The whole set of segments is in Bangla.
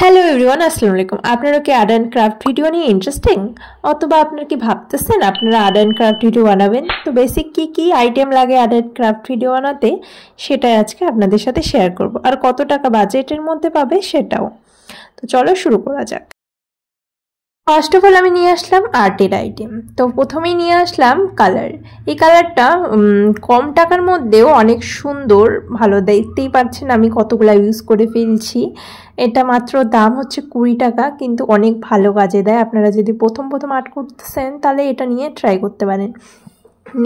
হ্যালো এভরিওয়ান, আসসালামু আলাইকুম। আপনারা কি আর্ট অ্যান্ড ক্রাফট ভিডিও নিয়ে ইন্টারেস্টিং, অথবা আপনারা কি ভাবতেছেন আপনারা আর্ট অ্যান্ড ক্রাফট ভিডিও বানাবেন? তো বেসিক কি আইটেম লাগে আর্ট অ্যান্ড ক্রাফট ভিডিও বানাতে, সেটাই আজকে আপনাদের সাথে শেয়ার করব। আর কত টাকা বাজেটের মধ্যে পাবে সেটাও। তো চলো শুরু করা যাক। ফার্স্ট অফ অল আমি নিয়ে আসলাম আর্টের আইটেম। তো প্রথমেই নিয়ে আসলাম কালার। এই কালারটা কম টাকার মধ্যেও অনেক সুন্দর, ভালো, দেখতেই পাচ্ছেন আমি কতগুলো ইউজ করে ফেলছি। এটা মাত্র দাম হচ্ছে 20 টাকা, কিন্তু অনেক ভালো কাজে দেয়। আপনারা যদি প্রথম আর্ট করতেছেন তাহলে এটা নিয়ে ট্রাই করতে পারেন।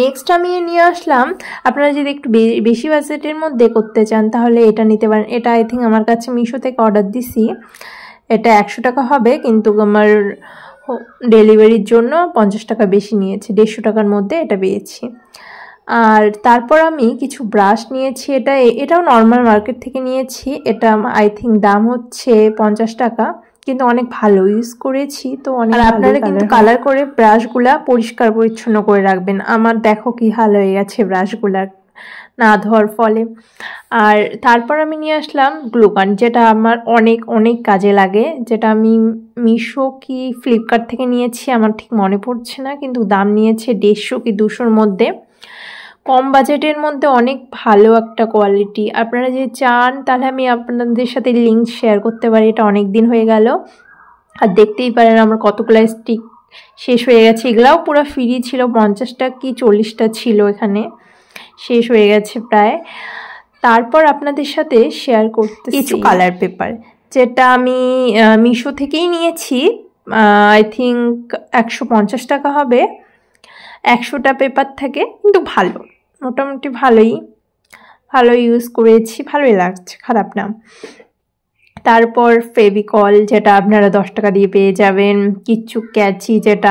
নেক্সট আমি নিয়ে আসলাম, আপনারা যদি একটু বেশি বাজেটের মধ্যে করতে চান তাহলে এটা নিতে পারেন। এটা আই থিঙ্ক আমার কাছে মিশো থেকে অর্ডার দিছি। এটা 100 টাকা হবে, কিন্তু আমার ডেলিভারির জন্য 50 টাকা বেশি নিয়েছে, 150 টাকার মধ্যে এটা পেয়েছি। আর তারপর আমি কিছু ব্রাশ নিয়েছি। এটাও নর্মাল মার্কেট থেকে নিয়েছি। এটা আই থিঙ্ক দাম হচ্ছে 50 টাকা, কিন্তু অনেক ভালো ইউজ করেছি। তো অনেক, আর আপনারা কিন্তু কালার করে ব্রাশগুলা পরিষ্কার পরিচ্ছন্ন করে রাখবেন। আমার দেখো কি হাল হয়ে গেছে ব্রাশগুলার না ধোয়ার ফলে। আর তারপর আমি নিয়ে আসলাম গ্লুগান, যেটা আমার অনেক কাজে লাগে। যেটা আমি মিশো কি ফ্লিপকার্ট থেকে নিয়েছি, আমার ঠিক মনে পড়ছে না, কিন্তু দাম নিয়েছে 150 কি 200-র মধ্যে। কম বাজেটের মধ্যে অনেক ভালো একটা কোয়ালিটি। আপনারা যদি চান তাহলে আমি আপনাদের সাথে লিঙ্ক শেয়ার করতে পারি। এটা অনেক দিন হয়ে গেল, আর দেখতেই পারেন আমার কতগুলো স্টিক শেষ হয়ে গেছে। এগুলাও পুরো ফ্রি ছিল, 50টা কি 40টা ছিল, এখানে শেষ হয়ে গেছে প্রায়। তারপর আপনাদের সাথে শেয়ার করতে কিছু কালার পেপার, যেটা আমি মিশো থেকেই নিয়েছি। আই থিঙ্ক 150 টাকা হবে। 100টা পেপার থাকে, কিন্তু ভালো, মোটামুটি ভালো ইউজ করেছি, ভালোই লাগছে, খারাপ না। তারপর ফেভিকল, যেটা আপনারা 10 টাকা দিয়ে পেয়ে যাবেন। কিছু ক্যাচি, যেটা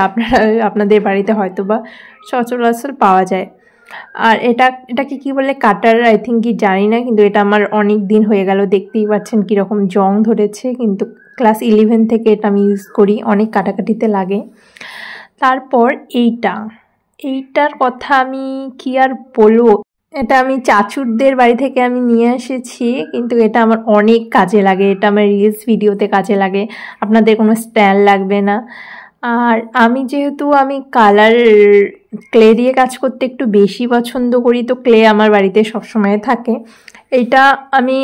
আপনাদের বাড়িতে হয়তো বা সচরাচর পাওয়া যায়। আর এটাকে কি বলে, কাটার আই থিঙ্ক, কি জানি না, কিন্তু এটা আমার অনেক দিন হয়ে গেল। দেখতেই পাচ্ছেন কীরকম জং ধরেছে, কিন্তু ক্লাস 11 থেকে এটা আমি ইউজ করি, অনেক কাটাকাটিতে লাগে। তারপর এইটার কথা আমি কি আর বলবো। এটা আমি চাচুরদের বাড়ি থেকে আমি নিয়ে এসেছি, কিন্তু এটা আমার অনেক কাজে লাগে। এটা আমার রিলস ভিডিওতে কাজে লাগে, আপনাদের কোনো স্ট্যান্ড লাগবে না। আর যেহেতু আমি কালার ক্লে দিয়ে কাজ করতে একটু বেশি পছন্দ করি, তো ক্লে আমার বাড়িতে সবসময় থাকে। এটা আমি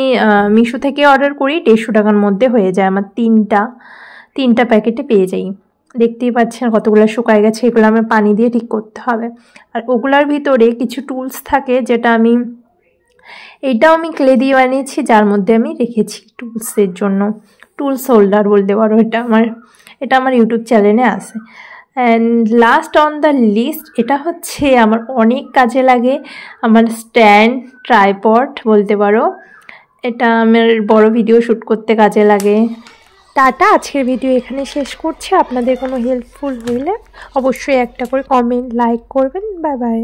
মিশো থেকে অর্ডার করি, 150 টাকার মধ্যে হয়ে যায় আমার। তিনটা প্যাকেটে পেয়ে যাই। দেখতেই পাচ্ছেন কতগুলো শুকায় গেছে, এগুলো আমার পানি দিয়ে ঠিক করতে হবে। আর ওগুলার ভিতরে কিছু টুলস থাকে, যেটা এটাও আমি ক্লে দিয়ে বানিয়েছি, যার মধ্যে আমি রেখেছি টুলসের জন্য, টুলস হোল্ডার বলতে পারো। এটা আমার ইউটিউব চ্যানেলে আছে। And last on the list, এটা হচ্ছে আমার অনেক কাজে লাগে, আমার স্ট্যান্ড, ট্রাইপড বলতে পারো। এটা আমার বড় ভিডিও শ্যুট করতে কাজে লাগে। টাটা, আজকের ভিডিও এখানে শেষ করছি। আপনাদের কোনো হেল্পফুল হলে অবশ্যই একটা করে কমেন্ট, লাইক করবেন। Bye bye.